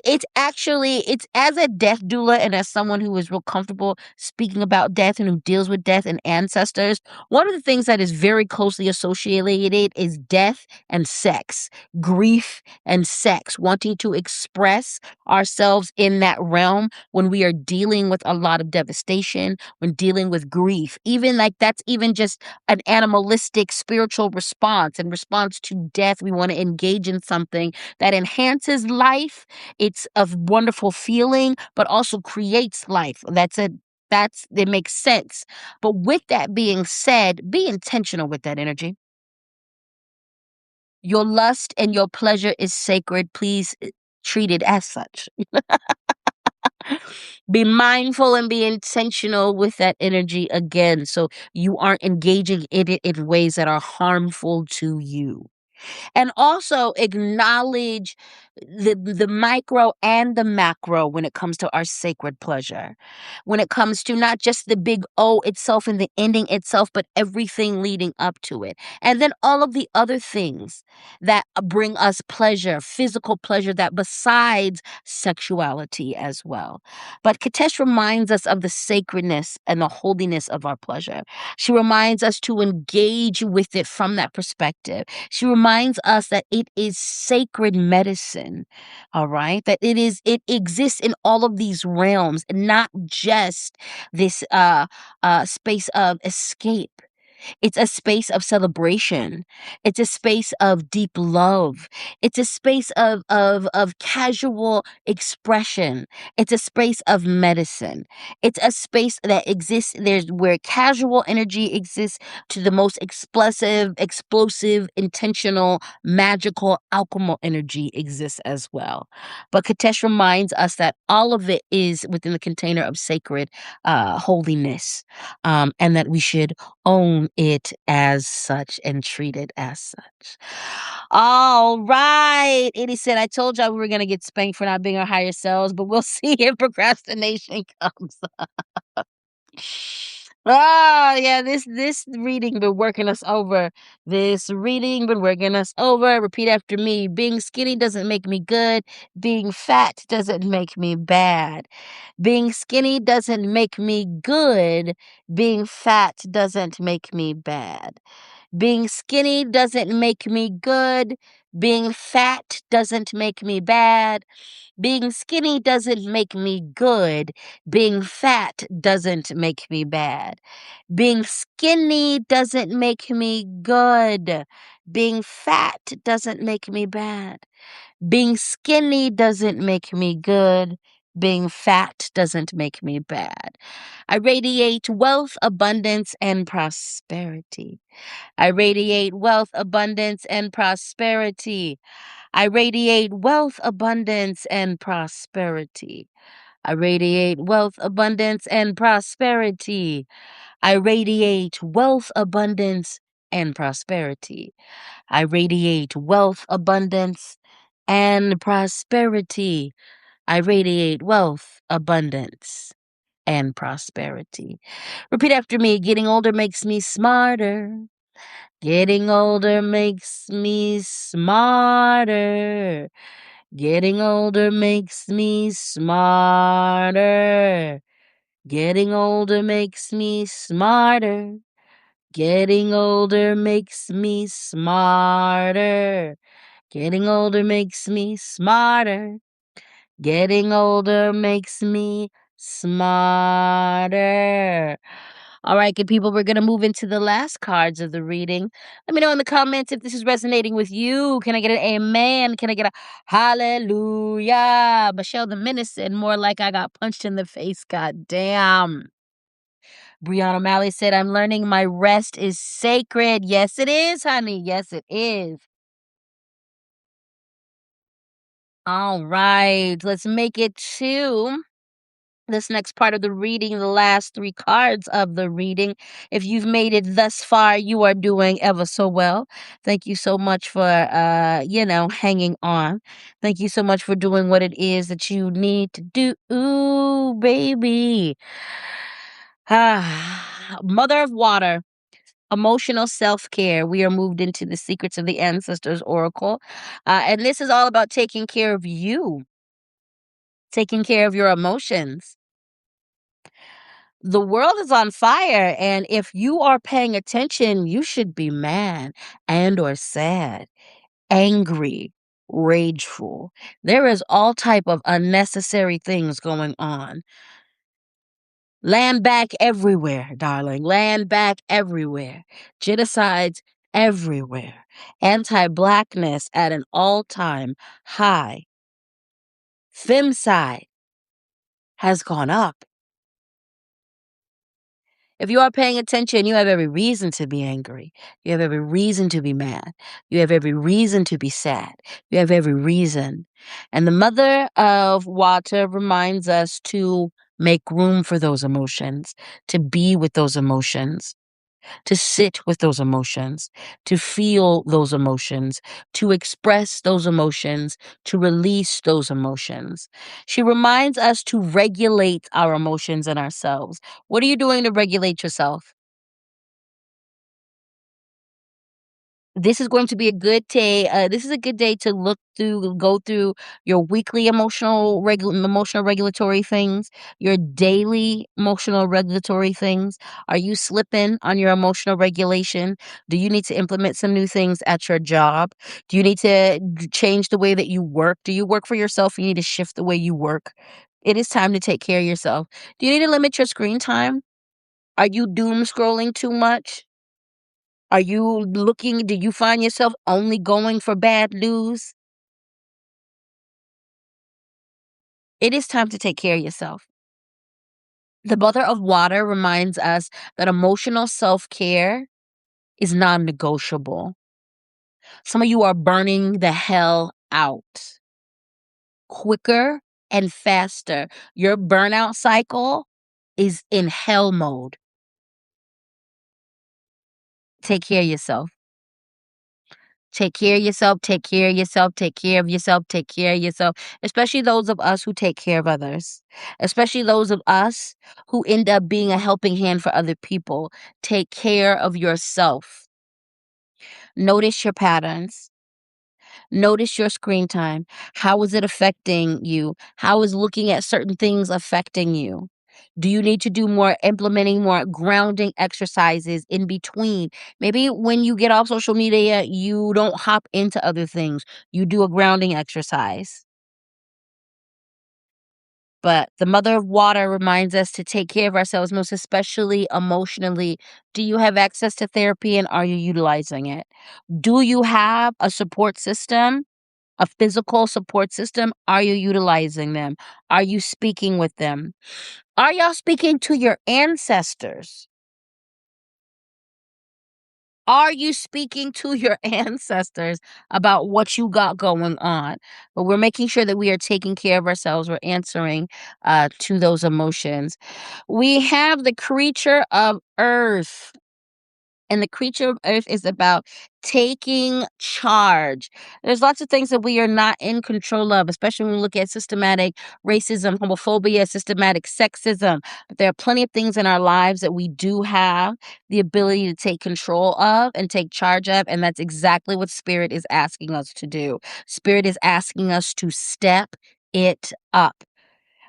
as a death doula and as someone who is real comfortable speaking about death and who deals with death and ancestors, one of the things that is very closely associated is death and sex, grief and sex, wanting to express ourselves in that realm when we are dealing with a lot of devastation, when dealing with grief. Even like that's even just an animalistic spiritual response. In response to death, we want to engage in something that enhances life. It's a wonderful feeling, but also creates life. It makes sense. But with that being said, be intentional with that energy. Your lust and your pleasure is sacred. Please treat it as such. Be mindful and be intentional with that energy again so you aren't engaging in it in ways that are harmful to you. And also acknowledge the micro and the macro when it comes to our sacred pleasure. When it comes to not just the big O itself and the ending itself, but everything leading up to it. And then all of the other things that bring us pleasure, physical pleasure, that besides sexuality as well. But Katesh reminds us of the sacredness and the holiness of our pleasure. She reminds us to engage with it from that perspective. She reminds us that it is sacred medicine, all right? That it exists in all of these realms, not just this space of escape. It's a space of celebration. It's a space of deep love. It's a space of casual expression. It's a space of medicine. It's a space that exists there's where casual energy exists to the most explosive, intentional, magical, alchemical energy exists as well. But Katesh reminds us that all of it is within the container of sacred holiness, and that we should own it as such and treat it as such. All right. Eddie said, I told y'all we were going to get spanked for not being our higher selves, but we'll see if procrastination comes. Oh, yeah, this reading been working us over. This reading been working us over. Repeat after me. Being skinny doesn't make me good. Being fat doesn't make me bad. Being skinny doesn't make me good. Being fat doesn't make me bad. Being skinny doesn't make me good. Being fat doesn't make me bad. Being skinny doesn't make me good. Being fat doesn't make me bad. Being skinny doesn't make me good. Being fat doesn't make me bad. Being skinny doesn't make me good. Being fat doesn't make me bad. I radiate wealth, abundance, and prosperity. I radiate wealth, abundance, and prosperity. I radiate wealth, abundance, and prosperity. I radiate wealth, abundance, and prosperity. I radiate wealth, abundance, and prosperity. I radiate wealth, abundance, and prosperity. I radiate wealth, abundance, and prosperity. Repeat after me. Getting older makes me smarter. Getting older makes me smarter. Getting older makes me smarter. Getting older makes me smarter. Getting older makes me smarter. Getting older makes me smarter. Getting older makes me smarter. All right, good people, we're going to move into the last cards of the reading. Let me know in the comments if this is resonating with you. Can I get an amen? Can I get a hallelujah? Michelle the Menace said more like I got punched in the face. God damn. Brianna O'Malley said, I'm learning my rest is sacred. Yes, it is, honey. Yes, it is. All right, let's make it to this next part of the reading, the last three cards of the reading. If you've made it thus far, you are doing ever so well. Thank you so much for hanging on. Thank you so much for doing what it is that you need to do. Ooh, baby. Mother of water, emotional self-care. We are moved into the secrets of the ancestors oracle. And this is all about taking care of you, taking care of your emotions. The world is on fire, and if you are paying attention, you should be mad and or sad, angry, rageful. There is all type of unnecessary things going on. Land back everywhere, darling. Land back everywhere. Genocides everywhere. Anti-blackness at an all-time high. Femicide has gone up. If you are paying attention, you have every reason to be angry. You have every reason to be mad. You have every reason to be sad. You have every reason. And the mother of water reminds us to make room for those emotions, to be with those emotions, to sit with those emotions, to feel those emotions, to express those emotions, to release those emotions. She reminds us to regulate our emotions and ourselves. What are you doing to regulate yourself? This is going to be a good day. This is a good day to go through your weekly emotional regulatory things, your daily emotional regulatory things. Are you slipping on your emotional regulation? Do you need to implement some new things at your job? Do you need to change the way that you work? Do you work for yourself? You need to shift the way you work. It is time to take care of yourself. Do you need to limit your screen time? Are you doom scrolling too much? Do you find yourself only going for bad news? It is time to take care of yourself. The mother of water reminds us that emotional self-care is non-negotiable. Some of you are burning the hell out quicker and faster. Your burnout cycle is in hell mode. Take care of yourself. Take care of yourself, take care of yourself, take care of yourself, take care of yourself, especially those of us who take care of others, especially those of us who end up being a helping hand for other people. Take care of yourself. Notice your patterns. Notice your screen time. How is it affecting you? How is looking at certain things affecting you? Do you need to do more implementing more grounding exercises in between? Maybe when you get off social media, you don't hop into other things. You do a grounding exercise. But the mother of water reminds us to take care of ourselves, most especially emotionally. Do you have access to therapy and are you utilizing it? Do you have a support system? A physical support system? Are you utilizing them? Are you speaking with them? Are y'all speaking to your ancestors? Are you speaking to your ancestors about what you got going on? But we're making sure that we are taking care of ourselves. We're answering to those emotions. We have the creature of earth. And the creature of earth is about taking charge. There's lots of things that we are not in control of, especially when we look at systematic racism, homophobia, systematic sexism. But there are plenty of things in our lives that we do have the ability to take control of and take charge of. And that's exactly what Spirit is asking us to do. Spirit is asking us to step it up.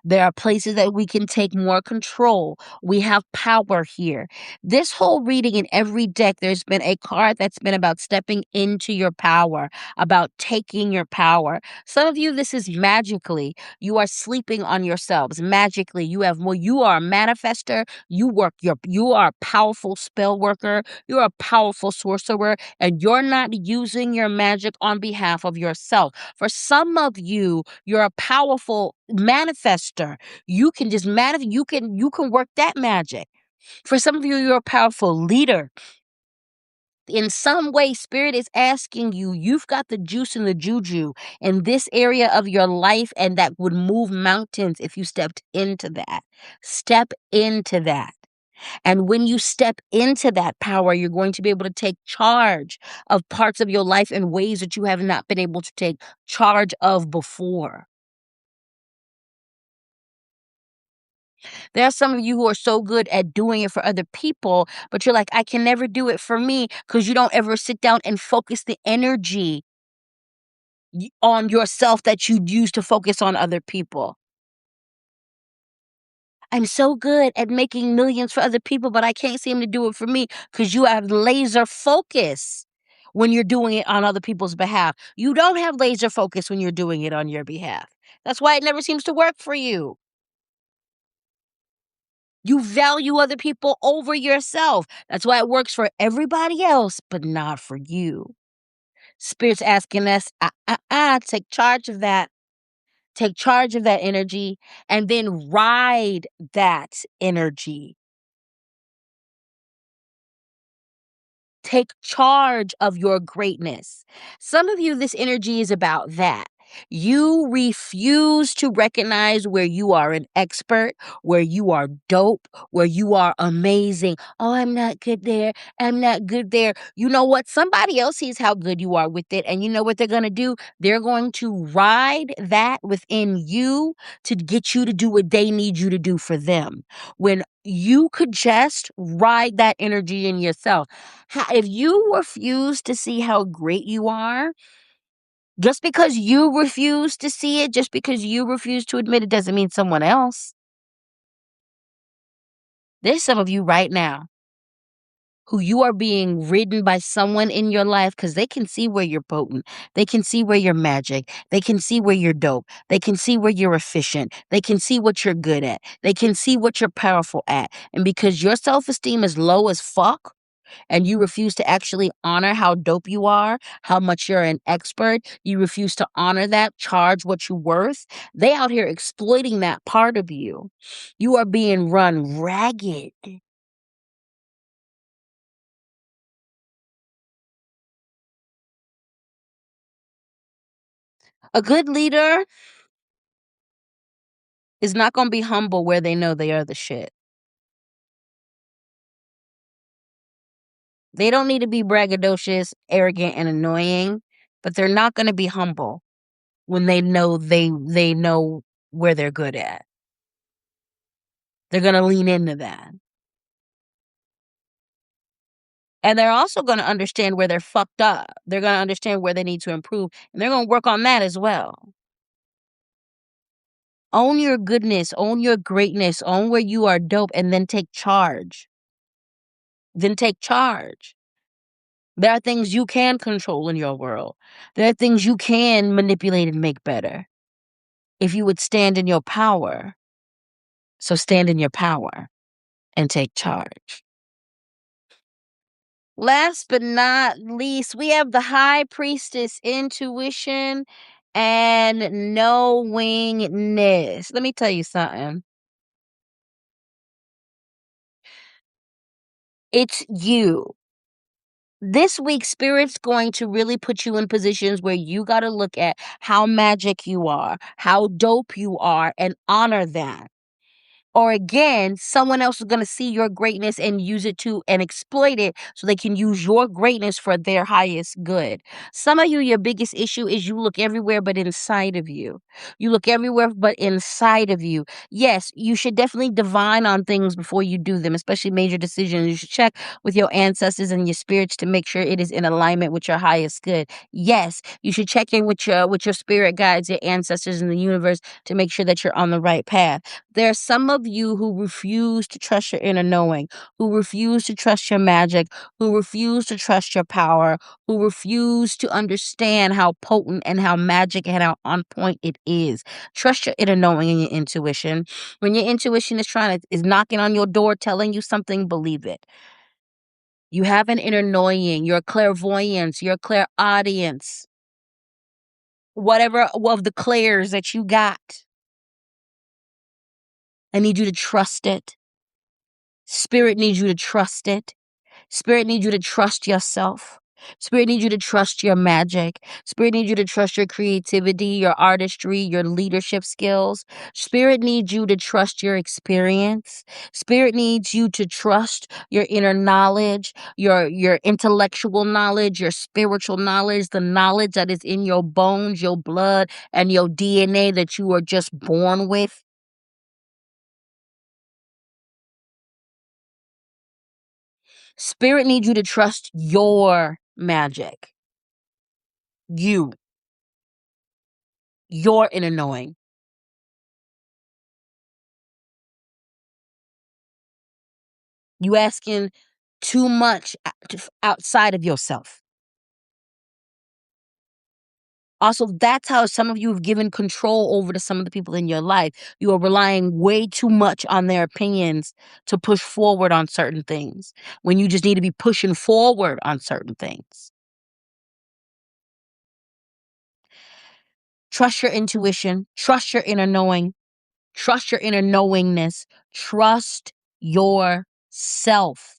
There are places that we can take more control. We have power here. This whole reading in every deck, there's been a card that's been about stepping into your power, about taking your power. Some of you, this is magically. You are sleeping on yourselves. Magically, you have more. You are a manifester. You are a powerful spell worker. You're a powerful sorcerer, and you're not using your magic on behalf of yourself. For some of you, you're a powerful manifester. You can just you can work that magic. For some of you, you're a powerful leader. In some way, Spirit is asking you, you've got the juice and the juju in this area of your life, and that would move mountains if you stepped into that. Step into that. And when you step into that power, you're going to be able to take charge of parts of your life in ways that you have not been able to take charge of before. There are some of you who are so good at doing it for other people, but you're like, I can never do it for me, because you don't ever sit down and focus the energy on yourself that you'd use to focus on other people. I'm so good at making millions for other people, but I can't seem to do it for me, because you have laser focus when you're doing it on other people's behalf. You don't have laser focus when you're doing it on your behalf. That's why it never seems to work for you. You value other people over yourself. That's why it works for everybody else, but not for you. Spirit's asking us, take charge of that. Take charge of that energy and then ride that energy. Take charge of your greatness. Some of you, this energy is about that. You refuse to recognize where you are an expert, where you are dope, where you are amazing. Oh, I'm not good there. I'm not good there. You know what? Somebody else sees how good you are with it. And you know what they're going to do? They're going to ride that within you to get you to do what they need you to do for them. When you could just ride that energy in yourself. If you refuse to see how great you are, just because you refuse to see it, just because you refuse to admit it, doesn't mean someone else. There's some of you right now who you are being ridden by someone in your life because they can see where you're potent. They can see where you're magic. They can see where you're dope. They can see where you're efficient. They can see what you're good at. They can see what you're powerful at. And because your self-esteem is low as fuck, and you refuse to actually honor how dope you are, how much you're an expert, you refuse to honor that, charge what you're worth, they out here exploiting that part of you. You are being run ragged. A good leader is not going to be humble where they know they are the shit. They don't need to be braggadocious, arrogant, and annoying, but they're not going to be humble when they know where they're good at. They're going to lean into that. And they're also going to understand where they're fucked up. They're going to understand where they need to improve. And they're going to work on that as well. Own your goodness, own your greatness, own where you are dope, and then take charge. Then take charge. There are things you can control in your world. There are things you can manipulate and make better if you would stand in your power. So stand in your power and take charge. Last but not least, we have the High Priestess, intuition and knowingness. Let me tell you something. It's you. This week, Spirit's going to really put you in positions where you got to look at how magic you are, how dope you are, and honor that. Or again, someone else is going to see your greatness and use it to and exploit it so they can use your greatness for their highest good. Some of you, your biggest issue is you look everywhere but inside of you. You look everywhere but inside of you. Yes, you should definitely divine on things before you do them, especially major decisions. You should check with your ancestors and your spirits to make sure it is in alignment with your highest good. Yes, you should check in with your spirit guides, your ancestors in the universe to make sure that you're on the right path. There are some of you who refuse to trust your inner knowing, who refuse to trust your magic, who refuse to trust your power, who refuse to understand how potent and how magic and how on point it is. Trust your inner knowing and your intuition. When your intuition is knocking on your door telling you something, believe it. You have an inner knowing, your clairvoyance, your clairaudience, whatever of the clairs that you got. I need you to trust it. Spirit needs you to trust it. Spirit needs you to trust yourself. Spirit needs you to trust your magic. Spirit needs you to trust your creativity, your artistry, your leadership skills. Spirit needs you to trust your experience. Spirit needs you to trust your inner knowledge, your intellectual knowledge, your spiritual knowledge, the knowledge that is in your bones, your blood, and your DNA that you are just born with. Spirit needs you to trust your magic. You, your inner knowing. You asking too much outside of yourself. Also, that's how some of you have given control over to some of the people in your life. You are relying way too much on their opinions to push forward on certain things when you just need to be pushing forward on certain things. Trust your intuition, trust your inner knowing, trust your inner knowingness, trust yourself.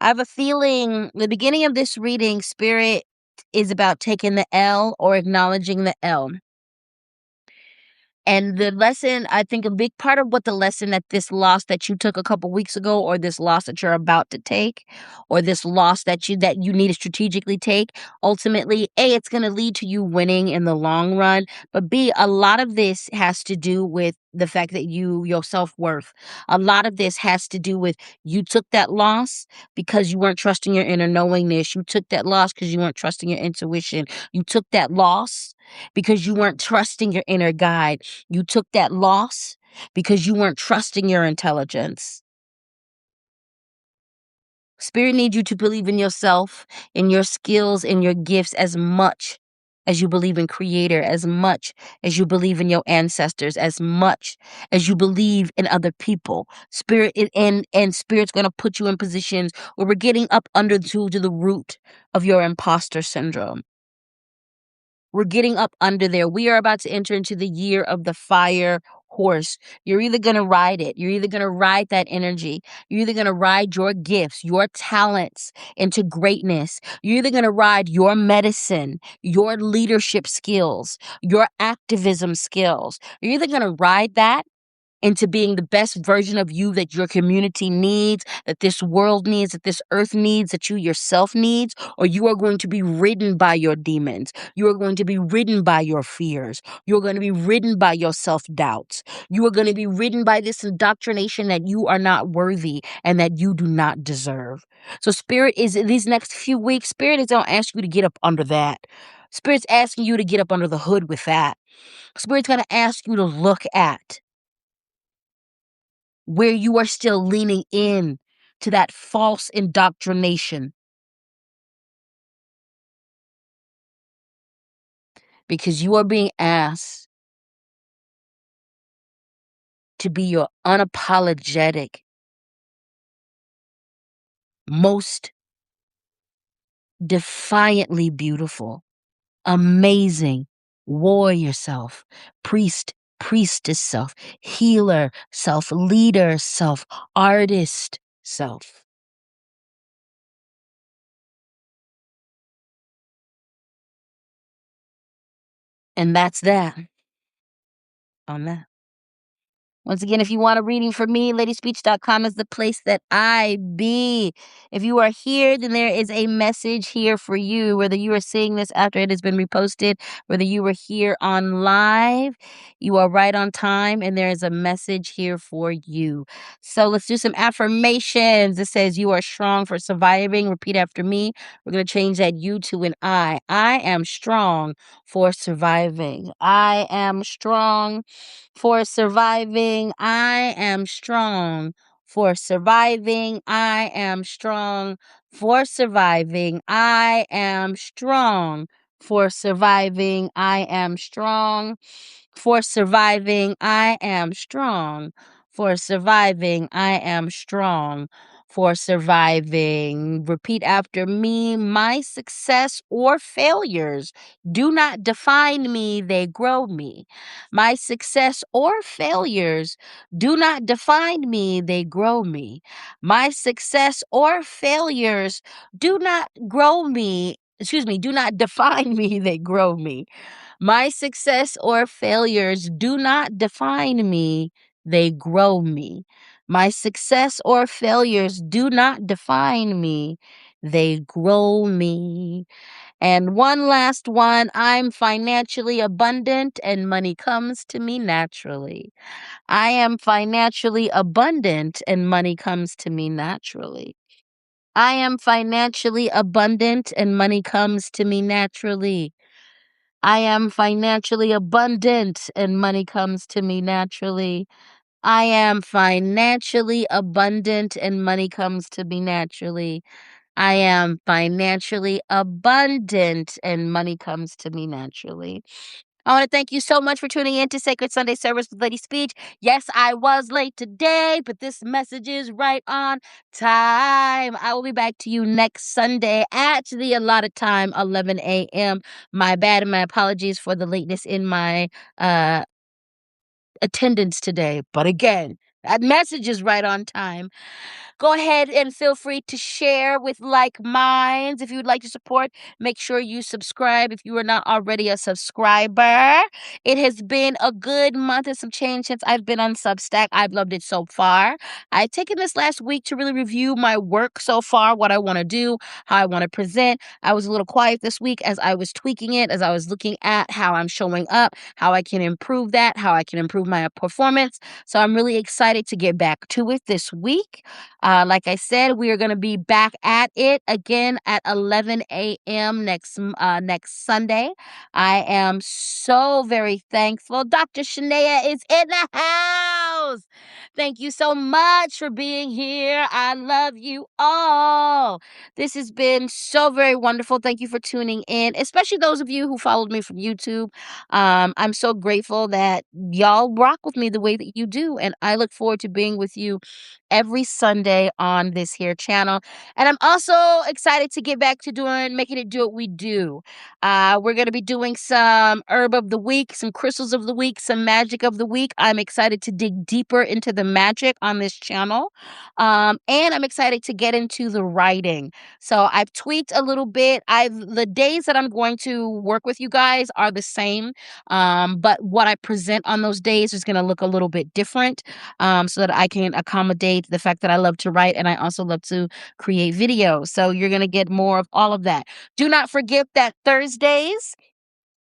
I have a feeling the beginning of this reading, Spirit is about taking the L or acknowledging the L. And the lesson, I think a big part of what the lesson that this loss that you took a couple weeks ago, or this loss that you're about to take, or this loss that you need to strategically take, ultimately, A, it's gonna lead to you winning in the long run. But B, a lot of this has to do with the fact that your self-worth. A lot of this has to do with you took that loss because you weren't trusting your inner knowingness. You took that loss because you weren't trusting your intuition. You took that loss because you weren't trusting your inner guide. You took that loss because you weren't trusting your intelligence. Spirit needs you to believe in yourself, in your skills, in your gifts as much as you believe in Creator, as much as you believe in your ancestors, as much as you believe in other people. And Spirit's going to put you in positions where we're getting up under to the root of your imposter syndrome. We're getting up under there. We are about to enter into the year of the fire horse. You're either going to ride it. You're either going to ride that energy. You're either going to ride your gifts, your talents into greatness. You're either going to ride your medicine, your leadership skills, your activism skills. You're either going to ride that into being the best version of you that your community needs, that this world needs, that this earth needs, that you yourself needs, or you are going to be ridden by your demons. You are going to be ridden by your fears. You're going to be ridden by your self-doubts. You are going to be ridden by this indoctrination that you are not worthy and that you do not deserve. So Spirit is, in these next few weeks, Spirit is going to ask you to get up under that. Spirit's asking you to get up under the hood with that. Spirit's going to ask you to look at where you are still leaning in to that false indoctrination, because you are being asked to be your unapologetic, most defiantly beautiful, amazing warrior self, priest, priestess self, healer self, leader self, artist self. And that's that on that. Once again, if you want a reading from me, ladyspeech.com is the place that I be. If you are here, then there is a message here for you, whether you are seeing this after it has been reposted, whether you were here on live, you are right on time, and there is a message here for you. So let's do some affirmations. It says, you are strong for surviving. Repeat after me. We're going to change that you to an I. I am strong for surviving. I am strong for surviving. I am strong for surviving. I am strong for surviving. I am strong for surviving. I am strong for surviving. I am strong for surviving. I am strong for surviving. Repeat after me. My success or failures do not define me, they grow me. My success or failures do not define me, they grow me. My success or failures do not grow me. Excuse me, do not define me, they grow me. My success or failures do not define me, they grow me. My success or failures do not define me, they grow me. And one last one, I'm financially abundant and money comes to me naturally. I am financially abundant and money comes to me naturally. I am financially abundant and money comes to me naturally. I am financially abundant and money comes to me naturally. I am financially abundant and money comes to me naturally. I am financially abundant and money comes to me naturally. I want to thank you so much for tuning in to Sacred Sunday Service with Lady Speech. Yes, I was late today, but this message is right on time. I will be back to you next Sunday at the allotted time, 11 a.m. My bad and my apologies for the lateness in my uh, attendance today. But again, that message is right on time. Go ahead and feel free to share with like minds. If you would like to support, make sure you subscribe if you are not already a subscriber. It has been a good month and some change since I've been on Substack. I've loved it so far. I've taken this last week to really review my work so far, what I want to do, how I want to present. I was a little quiet this week as I was tweaking it, as I was looking at how I'm showing up, how I can improve that, how I can improve my performance. So I'm really excited to get back to it this week. Like I said, we are going to be back at it again at 11 a.m. Next Sunday. I am so very thankful. Dr. Shania is in the house. Thank you so much for being here. I love you all. This has been so very wonderful. Thank you for tuning in, especially those of you who followed me from YouTube. I'm so grateful that y'all rock with me the way that you do, and I look forward to being with you every Sunday on this here channel. And I'm also excited to get back to making it do what we do. We're going to be doing some herb of the week, some crystals of the week, some magic of the week. I'm excited to dig deeper into the magic on this channel. And I'm excited to get into the writing. So I've tweaked a little bit. The days that I'm going to work with you guys are the same. But what I present on those days is going to look a little bit different, so that I can accommodate the fact that I love to write and I also love to create videos. So you're going to get more of all of that. Do not forget that Thursdays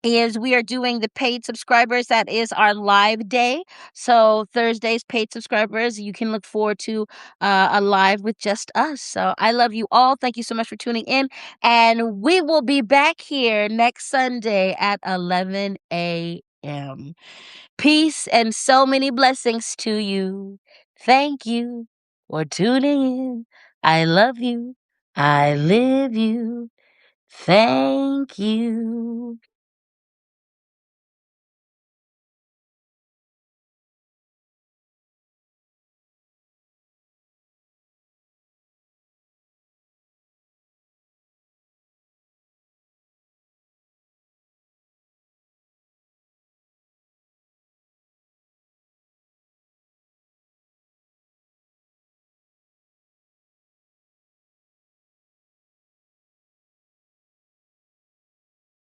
is we are doing the paid subscribers. That is our live day. So Thursdays, paid subscribers, you can look forward to a live with just us. So I love you all. Thank you so much for tuning in. And we will be back here next Sunday at 11 a.m. Peace and so many blessings to you. Thank you for tuning in. I love you. I live you. Thank you.